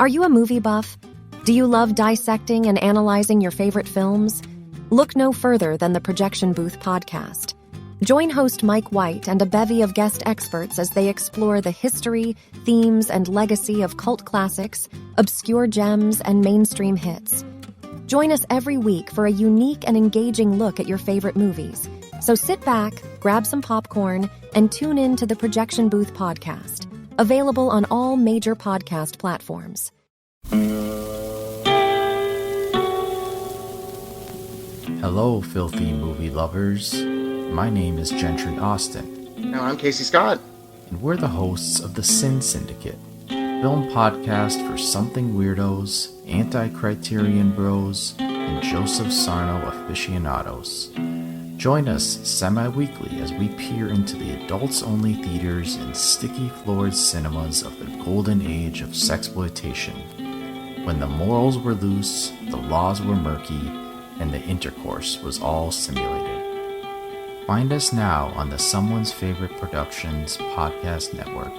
Are you a movie buff? Do you love dissecting and analyzing your favorite films? Look no further than the Projection Booth podcast. Join host Mike White and a bevy of guest experts as they explore the history, themes, and legacy of cult classics, obscure gems, and mainstream hits. Join us every week for a unique and engaging look at your favorite movies. So sit back, grab some popcorn, and tune in to the Projection Booth podcast, available on all major podcast platforms. Hello, filthy movie lovers. My name is Gentry Austin. And I'm Casey Scott. And we're the hosts of the Sin Syndicate, film podcast for something weirdos, anti-criterion bros, and Joseph Sarno aficionados. Join us semi-weekly as we peer into the adults-only theaters and sticky-floored cinemas of the golden age of sexploitation, when the morals were loose, the laws were murky, and the intercourse was all simulated. Find us now on the Someone's Favorite Productions podcast network.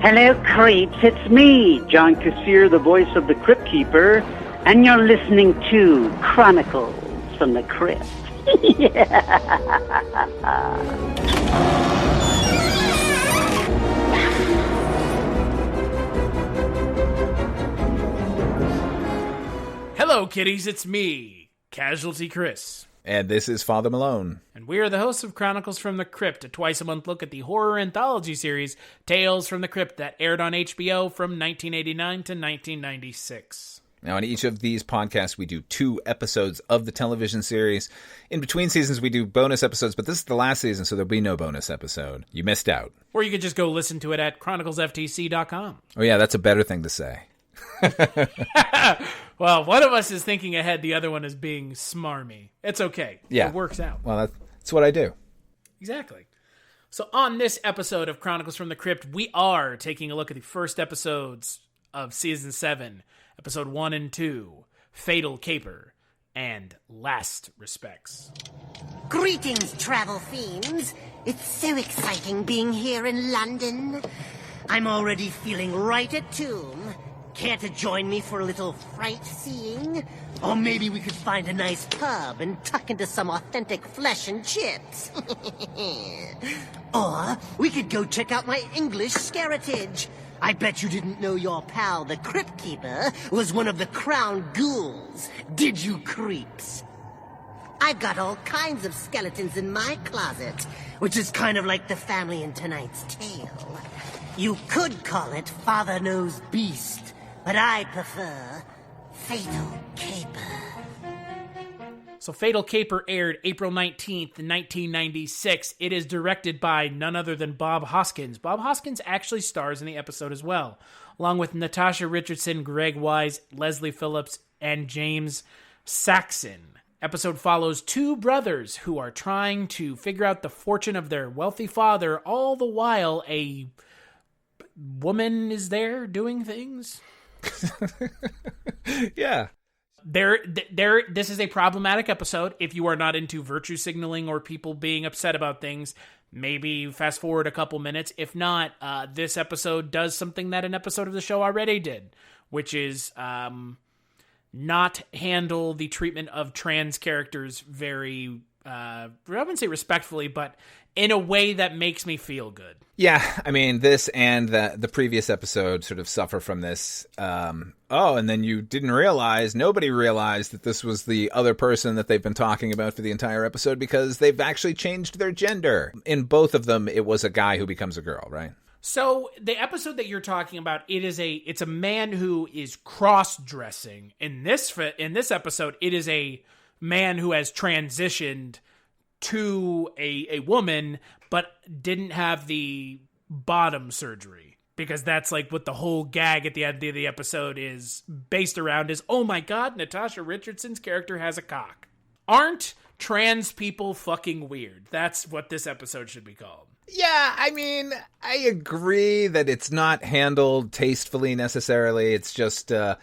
Hello, creeps. It's me, John Kassir, the voice of the Crypt Keeper, and you're listening to Chronicles from the Crypt. Hello, kiddies. It's me, Casualty Chris. And this is Father Malone. And we are the hosts of Chronicles from the Crypt, a twice-a-month look at the horror anthology series Tales from the Crypt that aired on HBO from 1989 to 1996. Now, in each of these podcasts, we do 2 episodes of the television series. In between seasons, we do bonus episodes, but this is the last season, so there'll be no bonus episode. You missed out. Or you could just go listen to it at chroniclesftc.com. Oh, yeah, that's a better thing to say. Well, one of us is thinking ahead, the other one is being smarmy. It's okay. Yeah. It works out. Well, that's what I do. Exactly. So on this episode of Chronicles from the Crypt, we are taking a look at the first episodes of Season 7, Episode 1 and 2, Fatal Caper, and Last Respects. Greetings, travel fiends. It's so exciting being here in London. I'm already feeling right at tune. Care to join me for a little fright-seeing? Or maybe we could find a nice pub and tuck into some authentic flesh and chips. Or we could go check out my English scaritage. I bet you didn't know your pal, the Crypt Keeper, was one of the crown ghouls. Did you, creeps? I've got all kinds of skeletons in my closet, which is kind of like the family in tonight's tale. You could call it Father Knows Beast, but I prefer Fatal Caper. So Fatal Caper aired April 19th, 1996. It is directed by none other than Bob Hoskins. Bob Hoskins actually stars in the episode as well, along with Natasha Richardson, Greg Wise, Leslie Phillips, and James Saxon. Episode follows 2 brothers who are trying to figure out the fortune of their wealthy father, all the while a woman is there doing things. Yeah. This is a problematic episode. If you are not into virtue signaling or people being upset about things, maybe fast forward a couple minutes. If not, this episode does something that an episode of the show already did, which is not handle the treatment of trans characters very, I wouldn't say respectfully, but in a way that makes me feel good. Yeah, I mean, this and the previous episode sort of suffer from this. And then you didn't realize, nobody realized that this was the other person that they've been talking about for the entire episode because they've actually changed their gender. In both of them, it was a guy who becomes a girl, right? So the episode that you're talking about, it's a man who is cross-dressing. In this episode, it is a man who has transitioned to a woman, but didn't have the bottom surgery. Because that's like what the whole gag at the end of the episode is based around is, oh my god, Natasha Richardson's character has a cock. Aren't trans people fucking weird? That's what this episode should be called. Yeah, I mean, I agree that it's not handled tastefully necessarily. It's just, to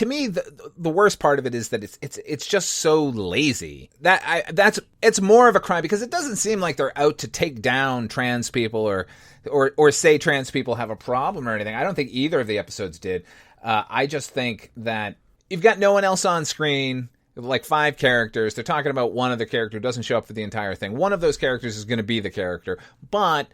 me, the worst part of it is that it's just so lazy. It's more of a crime because it doesn't seem like they're out to take down trans people or say trans people have a problem or anything. I don't think either of the episodes did. I just think that you've got no one else on screen. Like 5 characters. They're talking about one other character who doesn't show up for the entire thing. One of those characters is going to be the character, but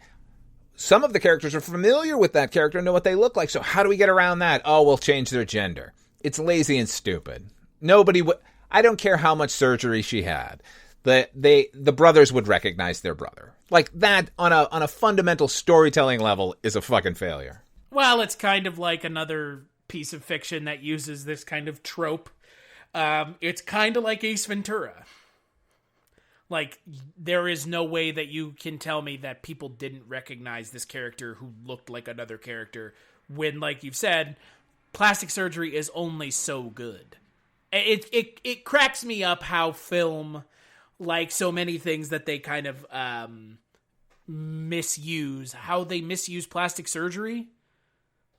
some of the characters are familiar with that character and know what they look like. So how do we get around that? Oh, we'll change their gender. It's lazy and stupid. I don't care how much surgery she had. The brothers would recognize their brother. Like that on a fundamental storytelling level is a fucking failure. Well, it's kind of like another piece of fiction that uses this kind of trope. It's kind of like Ace Ventura. Like, there is no way that you can tell me that people didn't recognize this character who looked like another character when, like you've said, plastic surgery is only so good. It cracks me up how film, like so many things that they kind of misuse, how they misuse plastic surgery.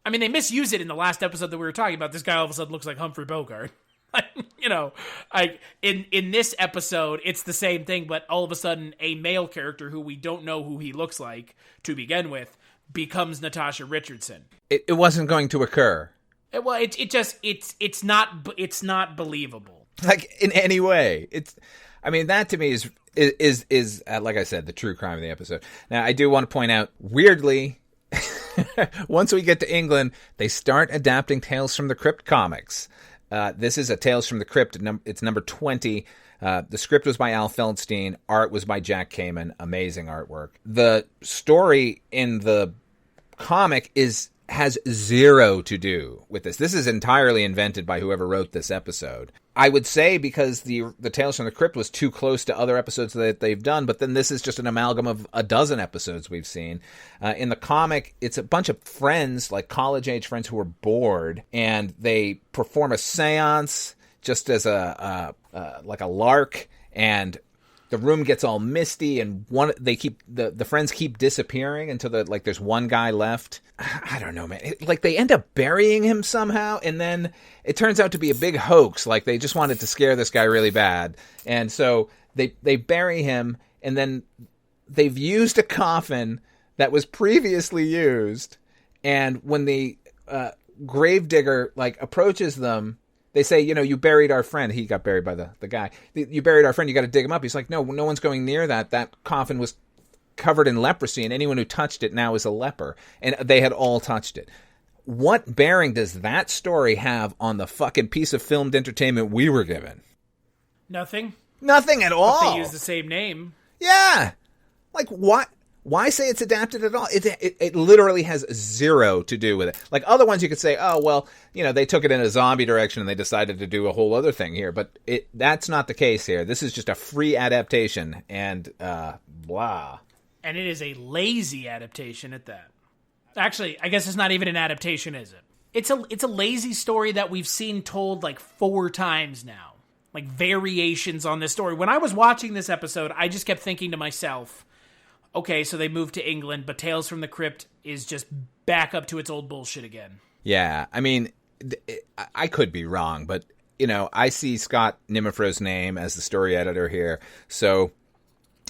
I mean, they misuse it in the last episode that we were talking about. This guy all of a sudden looks like Humphrey Bogart. In this episode, it's the same thing, but all of a sudden, a male character who we don't know who he looks like to begin with becomes Natasha Richardson. It wasn't going to occur. It's not believable. Like in any way. That to me is like I said, the true crime of the episode. Now, I do want to point out, weirdly, once we get to England, they start adapting Tales from the Crypt comics. This is a Tales from the Crypt. It's number 20. The script was by Al Feldstein. Art was by Jack Kamen. Amazing artwork. The story in the comic has zero to do with this. This is entirely invented by whoever wrote this episode. I would say because the Tales from the Crypt was too close to other episodes that they've done, but then this is just an amalgam of a dozen episodes we've seen. In the comic, it's a bunch of friends, like college-age friends who are bored, and they perform a seance just as like a lark, and the room gets all misty, and the friends keep disappearing until there's one guy left. I don't know, man. They end up burying him somehow, and then it turns out to be a big hoax. Like they just wanted to scare this guy really bad, and so they bury him, and then they've used a coffin that was previously used, and when the gravedigger approaches them, they say, you buried our friend. He got buried by the guy. You buried our friend. You got to dig him up. He's like, no one's going near that. That coffin was covered in leprosy, and anyone who touched it now is a leper. And they had all touched it. What bearing does that story have on the fucking piece of filmed entertainment we were given? Nothing. Nothing at all. But they use the same name. Yeah. Like, what? Why say it's adapted at all? It literally has zero to do with it. Like other ones you could say, oh, well, they took it in a zombie direction and they decided to do a whole other thing here. But that's not the case here. This is just a free adaptation and blah. And it is a lazy adaptation at that. Actually, I guess it's not even an adaptation, is it? It's a lazy story that we've seen told 4 times now. Like variations on this story. When I was watching this episode, I just kept thinking to myself, okay, so they moved to England, but Tales from the Crypt is just back up to its old bullshit again. Yeah, I mean, I could be wrong, but, I see Scott Nimmerfro's name as the story editor here, so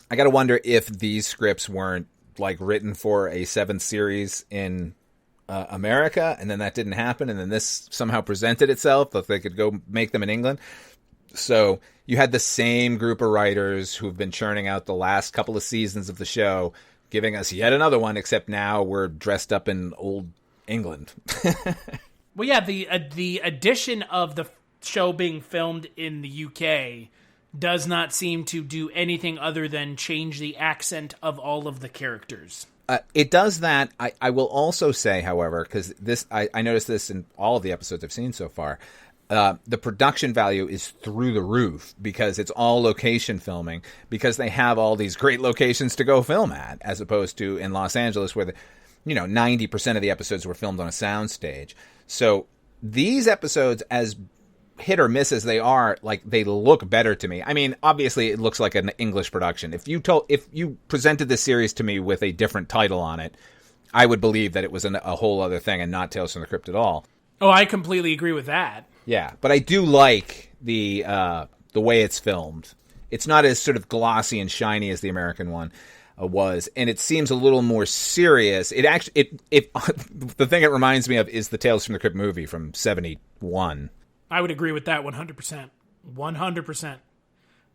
I gotta wonder if these scripts weren't, written for a 7th series in America, and then that didn't happen, and then this somehow presented itself, that they could go make them in England. So you had the same group of writers who've been churning out the last couple of seasons of the show, giving us yet another one, except now we're dressed up in old England. Well, yeah, the addition of the show being filmed in the UK does not seem to do anything other than change the accent of all of the characters. It does that. I will also say, however, because I noticed this in all of the episodes I've seen so far, the production value is through the roof because it's all location filming, because they have all these great locations to go film at, as opposed to in Los Angeles where 90% of the episodes were filmed on a soundstage. So these episodes, as hit or miss as they are, like, they look better to me. I mean, obviously it looks like an English production. If you presented this series to me with a different title on it, I would believe that it was a whole other thing and not Tales from the Crypt at all. Oh, I completely agree with that. Yeah, but I do like the way it's filmed. It's not as sort of glossy and shiny as the American one was, and it seems a little more serious. It actually, the thing it reminds me of is the Tales from the Crypt movie from '71. I would agree with that 100%. 100%.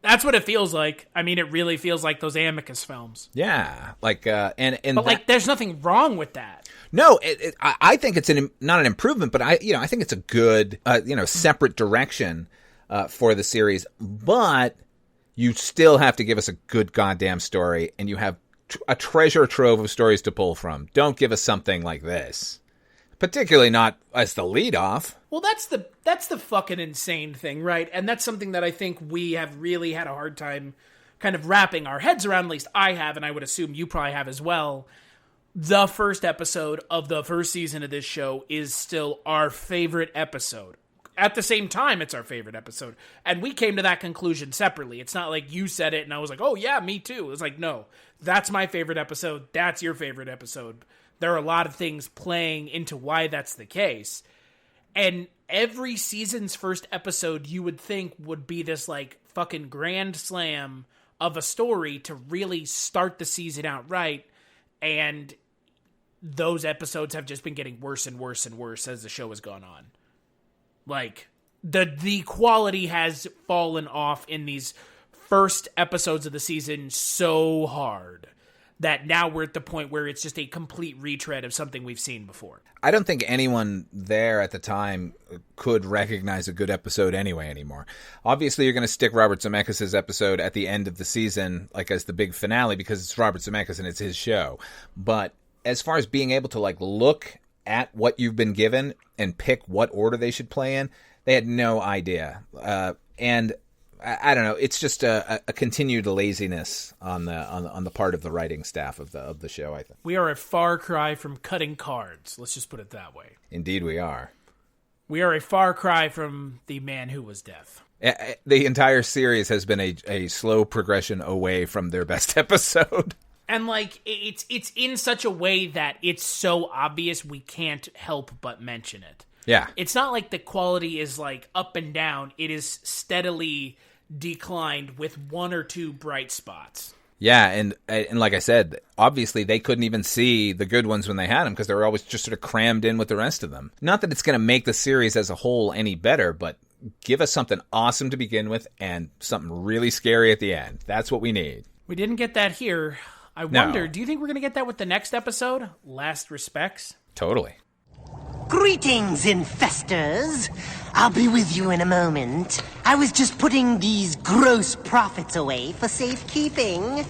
That's what it feels like. I mean, it really feels like those Amicus films. Yeah, like there's nothing wrong with that. No, I think it's not an improvement, but I think it's a good separate direction for the series. But you still have to give us a good goddamn story, and you have a treasure trove of stories to pull from. Don't give us something like this, particularly not as the lead off. Well, that's the fucking insane thing, right? And that's something that I think we have really had a hard time kind of wrapping our heads around. At least I have, and I would assume you probably have as well. The first episode of the first season of this show is still our favorite episode. At the same time, it's our favorite episode. And we came to that conclusion separately. It's not like you said it and I was like, oh yeah, me too. It was like, no, that's my favorite episode. That's your favorite episode. There are a lot of things playing into why that's the case. And every season's first episode, you would think would be this like fucking grand slam of a story to really start the season out right. And those episodes have just been getting worse and worse and worse as the show has gone on. Like, the quality has fallen off in these first episodes of the season so hard that now we're at the point where it's just a complete retread of something we've seen before. I don't think anyone there at the time could recognize a good episode anyway anymore. Obviously, you're going to stick Robert Zemeckis' episode at the end of the season like as the big finale because it's Robert Zemeckis and it's his show. But as far as being able to like look at what you've been given and pick what order they should play in, they had no idea. And I don't know. It's just a continued laziness on the part of the writing staff of the show, I think. We are a far cry from cutting cards. Let's just put it that way. Indeed, we are. We are a far cry from The Man Who Was Death. The entire series has been a slow progression away from their best episode. And like it's in such a way that it's so obvious we can't help but mention it. Yeah. It's not like the quality is like up and down. It is steadily declined with one or two bright spots. Yeah, and like I said, obviously they couldn't even see the good ones when they had them because they were always just sort of crammed in with the rest of them. Not that it's going to make the series as a whole any better, but give us something awesome to begin with and something really scary at the end. That's what we need. We didn't get that here. I wonder, do you think we're going to get that with the next episode? Last Respects? Totally. Greetings, infestors. I'll be with you in a moment. I was just putting these gross profits away for safekeeping.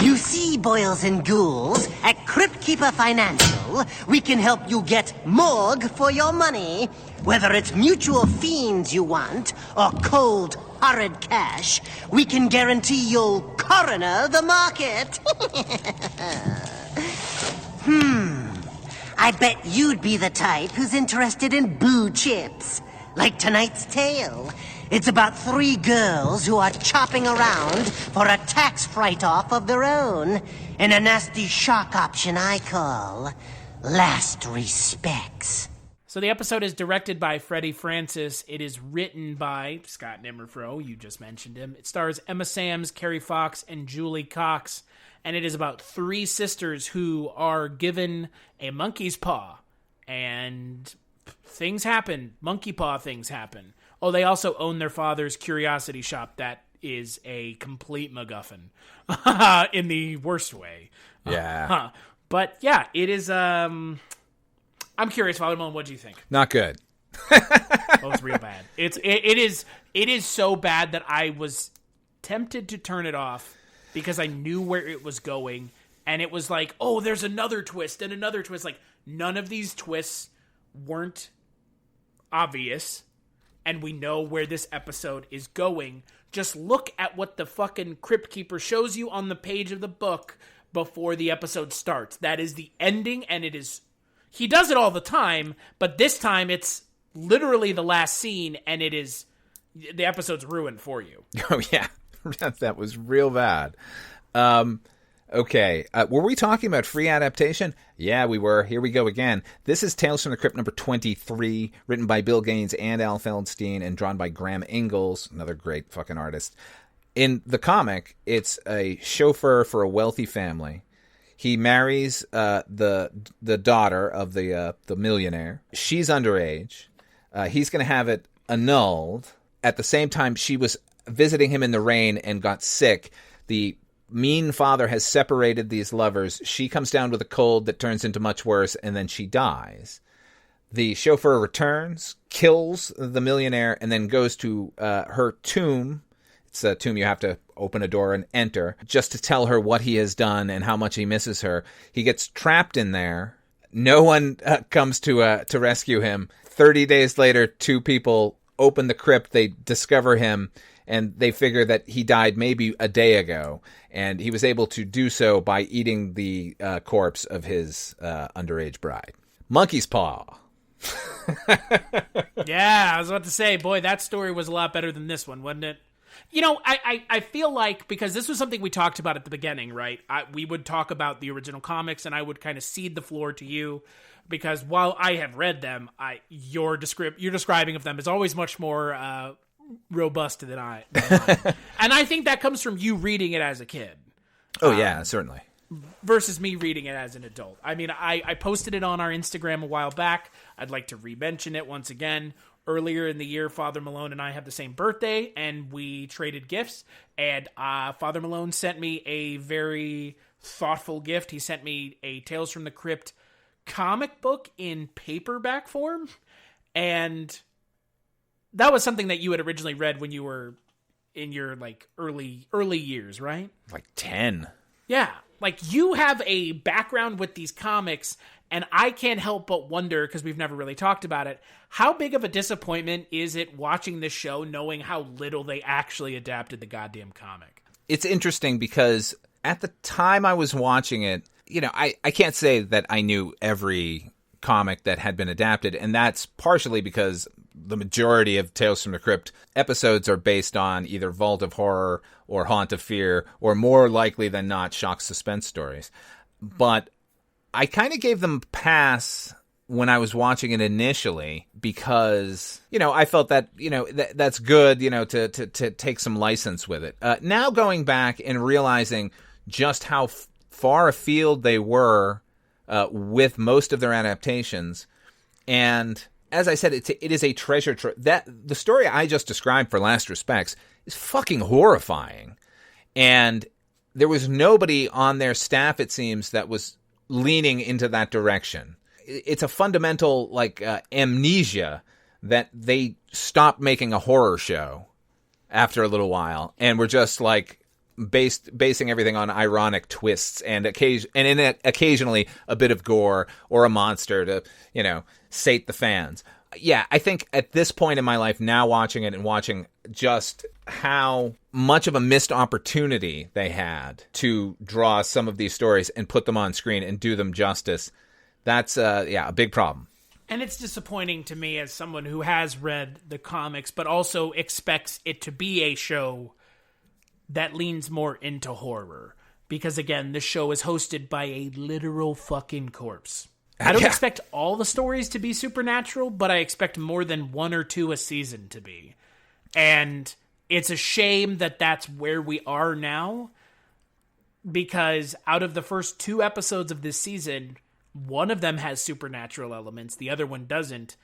You see, boils and ghouls, at Crypt Keeper Financial, we can help you get morgue for your money. Whether it's mutual fiends you want, or cold, horrid cash, we can guarantee you'll coroner the market. I bet you'd be the type who's interested in boo chips. Like tonight's tale. It's about 3 girls who are chopping around for a tax write-off of their own. In a nasty shock option I call Last Respects. So the episode is directed by Freddie Francis. It is written by Scott Nimmerfro. You just mentioned him. It stars Emma Samms, Carrie Fox, and Julie Cox. And it is about 3 sisters who are given a monkey's paw. And things happen. Monkey paw things happen. Oh, they also own their father's curiosity shop. That is a complete MacGuffin. In the worst way. Yeah. But yeah, it is... I'm curious, Father Malone, what do you think? Not good. Oh, it's real bad. It is so bad that I was tempted to turn it off because I knew where it was going, and it was like, oh, there's another twist and another twist. Like, none of these twists weren't obvious, and we know where this episode is going. Just look at what the fucking Crypt Keeper shows you on the page of the book before the episode starts. That is the ending, and it is... He does it all the time, but this time it's literally the last scene, and it is the episode's ruined for you. Oh, yeah. That was real bad. Okay. Were we talking about free adaptation? Yeah, we were. Here we go again. This is Tales from the Crypt number 23, written by Bill Gaines and Al Feldstein and drawn by Graham Ingalls, another great fucking artist. In the comic, it's a chauffeur for a wealthy family. He marries the daughter of the millionaire. She's underage. He's going to have it annulled. At the same time, she was visiting him in the rain and got sick. The mean father has separated these lovers. She comes down with a cold that turns into much worse, and then she dies. The chauffeur returns, kills the millionaire, and then goes to her tomb. It's a tomb you have to open a door and enter, just to tell her what he has done and how much he misses her. He gets trapped in there. No one comes to rescue him. 30 days later, 2 people open the crypt. They discover him, and they figure that he died maybe a day ago. And he was able to do so by eating the corpse of his underage bride. Monkey's Paw. Yeah, I was about to say, boy, that story was a lot better than this one, wasn't it? You know, I feel like, because this was something we talked about at the beginning, right? We would talk about the original comics, and I would kind of cede the floor to you, because while I have read them, your describing of them is always much more robust than I. And I think that comes from you reading it as a kid. Oh, yeah, certainly. Versus me reading it as an adult. I mean, I posted it on our Instagram a while back. I'd like to re-mention it once again. Earlier in the year, Father Malone and I have the same birthday, and we traded gifts. And Father Malone sent me a very thoughtful gift. He sent me a Tales from the Crypt comic book in paperback form. And that was something that you had originally read when you were in your like early years, right? Like 10. Yeah. Like, you have a background with these comics, and I can't help but wonder, because we've never really talked about it, how big of a disappointment is it watching this show knowing how little they actually adapted the goddamn comic? It's interesting because at the time I was watching it, you know, I can't say that I knew every comic that had been adapted, and that's partially because the majority of Tales from the Crypt episodes are based on either Vault of Horror or Haunt of Fear, or more likely than not, shock suspense stories. But I kind of gave them a pass when I was watching it initially because, you know, I felt that, you know, that's good, you know, to take some license with it. Now going back and realizing just how far afield they were with most of their adaptations, and as I said, it is a treasure trove. That the story I just described for Last Respects is fucking horrifying, and there was nobody on their staff, it seems, that was leaning into that direction. It's a fundamental like amnesia that they stopped making a horror show after a little while, and were just like basing everything on ironic twists and occasionally a bit of gore or a monster to, you know, sate the fans. Yeah, I think at this point in my life, now watching it and watching just how much of a missed opportunity they had to draw some of these stories and put them on screen and do them justice, that's a big problem. And it's disappointing to me as someone who has read the comics, but also expects it to be a show that leans more into horror. Because again, the show is hosted by a literal fucking corpse. I don't expect all the stories to be supernatural, but I expect more than 1 or 2 a season to be. And it's a shame that that's where we are now, because out of the first 2 episodes of this season, one of them has supernatural elements, the other one doesn't.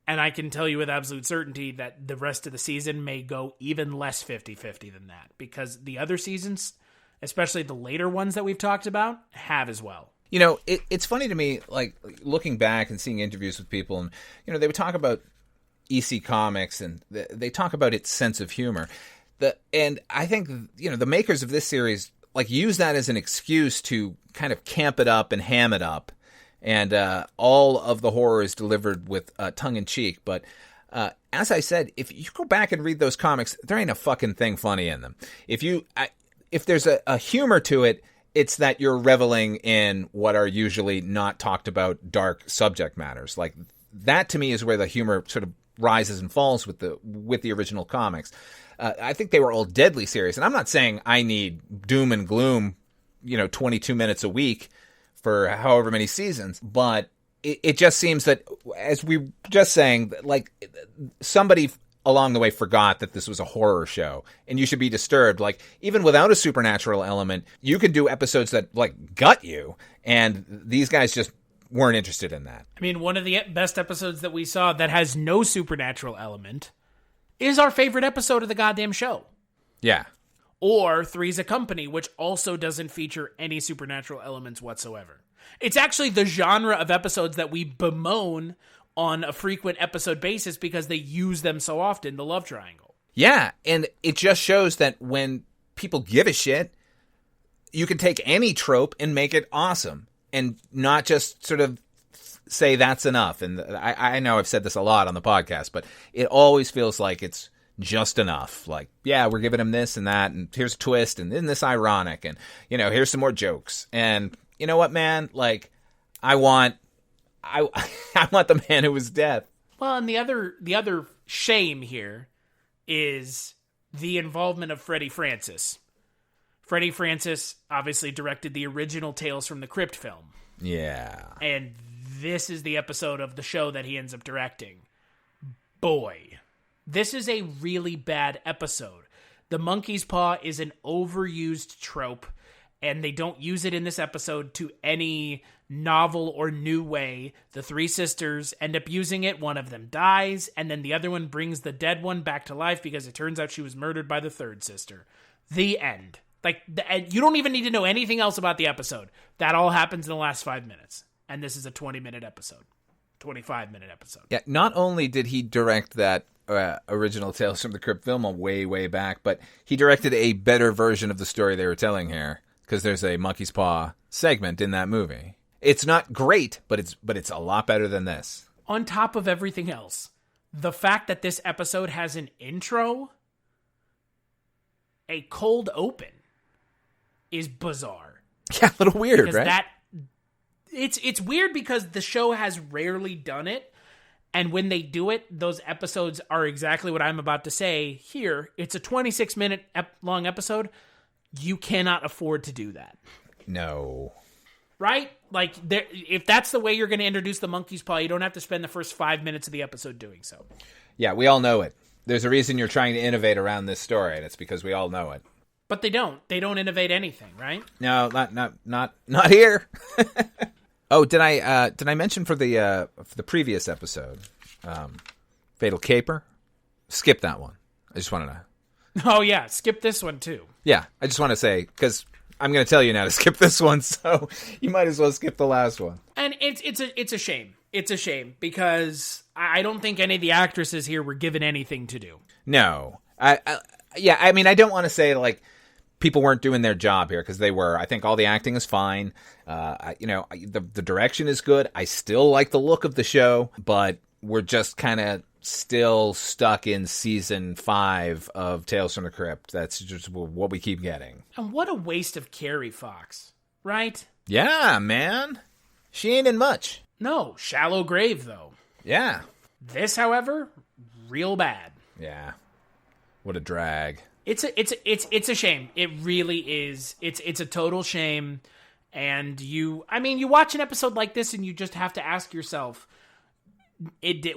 And I can tell you with absolute certainty that the rest of the season may go even less 50-50 than that, because the other seasons, especially the later ones that we've talked about, have as well. You know, it's funny to me, like, looking back and seeing interviews with people, and, you know, they would talk about EC Comics, and they talk about its sense of humor. And I think, you know, the makers of this series, like, use that as an excuse to kind of camp it up and ham it up. And all of the horror is delivered with tongue-in-cheek. But as I said, if you go back and read those comics, there ain't a fucking thing funny in them. If there's a humor to it, it's that you're reveling in what are usually not talked about dark subject matters. Like, that to me is where the humor sort of rises and falls with the original comics. I think they were all deadly serious. And I'm not saying I need doom and gloom, 22 minutes a week for however many seasons, but it just seems that, as we were just saying, like, somebody along the way forgot that this was a horror show, and you should be disturbed. Like, even without a supernatural element, you could do episodes that, like, gut you, and these guys just weren't interested in that. I mean, one of the best episodes that we saw that has no supernatural element is our favorite episode of the goddamn show. Yeah. Or Three's a Company, which also doesn't feature any supernatural elements whatsoever. It's actually the genre of episodes that we bemoan on a frequent episode basis because they use them so often, the love triangle. Yeah, and it just shows that when people give a shit, you can take any trope and make it awesome and not just sort of say that's enough. And I know I've said this a lot on the podcast, but it always feels like it's just enough. Like, yeah, we're giving him this and that, and here's a twist, and isn't this ironic, and, here's some more jokes. And you know what, man? Like, I want the man who was death. Well, and the other shame here is the involvement of Freddie Francis. Freddie Francis obviously directed the original Tales from the Crypt film. Yeah. And this is the episode of the show that he ends up directing. Boy, this is a really bad episode. The monkey's paw is an overused trope, and they don't use it in this episode to any novel or new way. The three sisters end up using it. One of them dies, and then the other one brings the dead one back to life because it turns out she was murdered by the third sister. The end. Like, you don't even need to know anything else about the episode. That all happens in the last 5 minutes. And this is a 20-minute episode. 25-minute episode. Yeah, not only did he direct that original Tales from the Crypt film way, way back, but he directed a better version of the story they were telling here, because there's a monkey's paw segment in that movie. It's not great, but it's a lot better than this. On top of everything else, the fact that this episode has an intro, a cold open, is bizarre. Yeah, a little weird, because right? It's weird because the show has rarely done it, and when they do it, those episodes are exactly what I'm about to say here. It's a 26-minute long episode. You cannot afford to do that. No. Right? Like, if that's the way you're going to introduce the monkey's paw, you don't have to spend the first 5 minutes of the episode doing so. Yeah, we all know it. There's a reason you're trying to innovate around this story, and it's because we all know it. But they don't. They don't innovate anything, right? No, not here. Oh, did I mention for the previous episode, Fatal Caper? Skip that one. I just wanted to. Oh yeah, skip this one too. Yeah, I just want to say, because I'm going to tell you now to skip this one, so you might as well skip the last one. And it's a shame. It's a shame because I don't think any of the actresses here were given anything to do. No, I mean, I don't want to say like people weren't doing their job here, because they were. I think all the acting is fine. The direction is good. I still like the look of the show, but we're just kind of still stuck in season 5 of Tales from the Crypt. That's just what we keep getting. And what a waste of Carrie Fox, right? Yeah, man. She ain't in much. No, shallow grave though. Yeah. This, however, real bad. Yeah. What a drag. It's a shame. It really is. It's a total shame. And you watch an episode like this and you just have to ask yourself,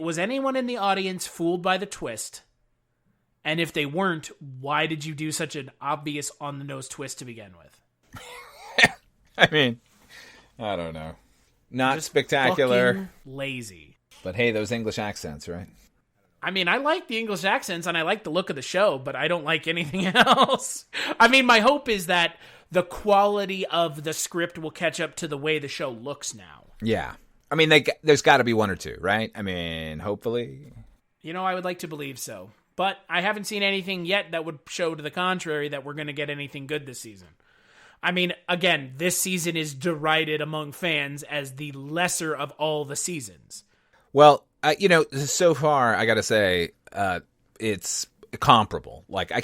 was anyone in the audience fooled by the twist? And if they weren't, why did you do such an obvious on-the-nose twist to begin with? I mean, I don't know. Not just spectacular. Lazy. But hey, those English accents, right? I mean, I like the English accents and I like the look of the show, but I don't like anything else. I mean, my hope is that the quality of the script will catch up to the way the show looks now. Yeah. I mean, there's got to be one or two, right? I mean, hopefully. I would like to believe so. But I haven't seen anything yet that would show to the contrary that we're going to get anything good this season. I mean, again, this season is derided among fans as the lesser of all the seasons. Well, so far, I got to say, it's comparable. Like, I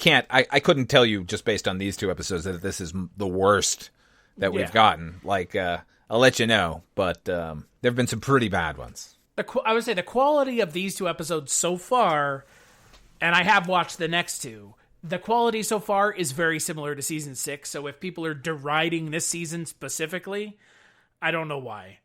couldn't tell you just based on these 2 episodes that this is the worst that we've gotten. Like, I'll let you know, but there have been some pretty bad ones. I would say the quality of these 2 episodes so far, and I have watched the next 2, the quality so far is very similar to season 6. So if people are deriding this season specifically, I don't know why.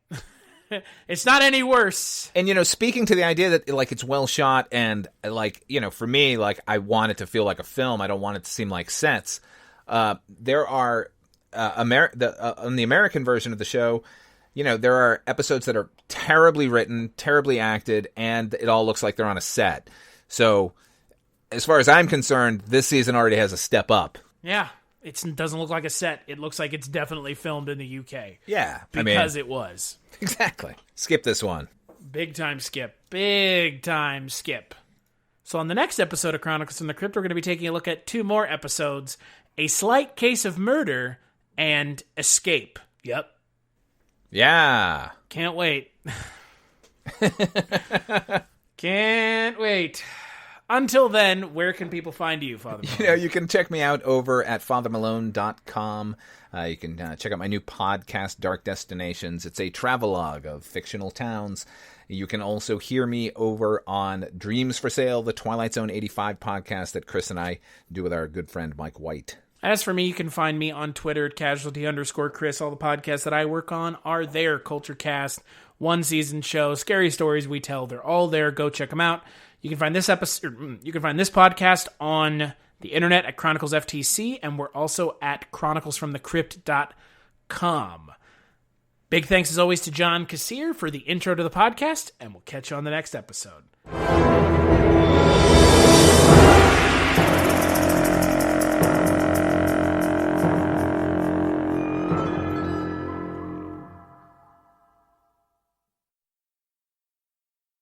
It's not any worse. And, speaking to the idea that, like, it's well shot and, like, for me, like, I want it to feel like a film. I don't want it to seem like sets. There are, on the American version of the show, there are episodes that are terribly written, terribly acted, and it all looks like they're on a set. So, as far as I'm concerned, this season already has a step up. Yeah. It doesn't look like a set. It looks like it's definitely filmed in the UK. Yeah. Because it was. Exactly. Skip this one. Big time skip. Big time skip. So on the next episode of Chronicles from the Crypt, we're going to be taking a look at 2 more episodes. A Slight Case of Murder and Escape. Yep. Yeah. Can't wait. Can't wait. Until then, where can people find you, Father Malone? You can check me out over at fathermalone.com. You can check out my new podcast, Dark Destinations. It's a travelogue of fictional towns. You can also hear me over on Dreams for Sale, the Twilight Zone 85 podcast that Chris and I do with our good friend Mike White. As for me, you can find me on Twitter at Casualty_Chris. All the podcasts that I work on are there. Culturecast, One Season Show, Scary Stories We Tell. They're all there. Go check them out. You can find this podcast on the internet at Chronicles FTC, and we're also at chroniclesfromthecrypt.com. Big thanks as always to John Kassir for the intro to the podcast, and we'll catch you on the next episode.